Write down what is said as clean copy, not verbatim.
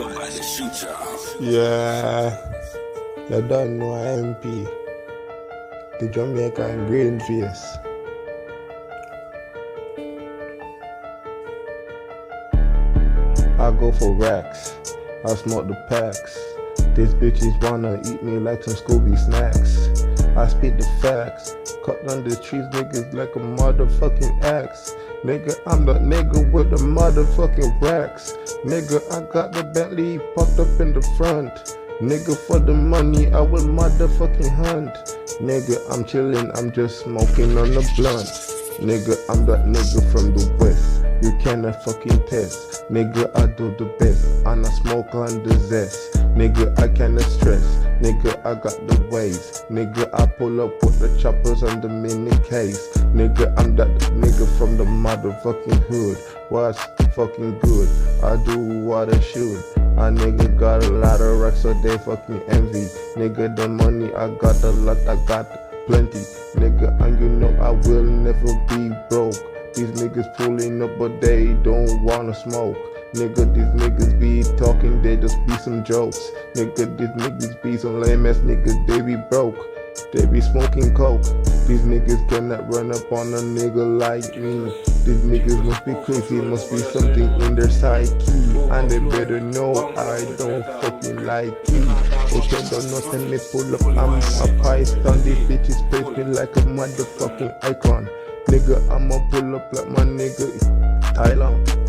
about to shoot y'all. Yeah, you don't know MP, the Jamaican Greenface. I go for racks, I smoke the packs. These bitches wanna eat me like some Scooby snacks. I spit the facts, cut down the trees, niggas like a motherfucking axe. Nigga, I'm the nigga with the motherfucking racks. Nigga, I got the Bentley parked up in the front. Nigga, for the money, I will motherfucking hunt. Nigga, I'm chillin', I'm just smoking on the blunt. Nigga, I'm that nigga from the west. You cannot fucking test. Nigga, I do the best, and I smoke on the zest. Nigga, I cannot stress. Nigga, I got the waves. Nigga, I pull up with the choppers on the mini case. Nigga, I'm that nigga from the motherfucking hood. What's fucking good? I do what I should. A nigga got a lot of racks, so they fucking envy. Nigga, the money I got a lot, I got plenty. Nigga, and you know I will never be broke. These niggas pulling up, but they don't wanna smoke. Nigga, these niggas be talking, they just be some jokes. Nigga, these niggas be some lame ass niggas, they be broke. They be smoking coke. These niggas cannot run up on a nigga like me. These niggas must be crazy, must be something in their psyche. And they better know I don't fucking like you. Okay, don't know, send me pull up, I'm a python. These bitches praise me like a motherfucking icon. Nigga, I'ma pull up like my nigga is Thailand.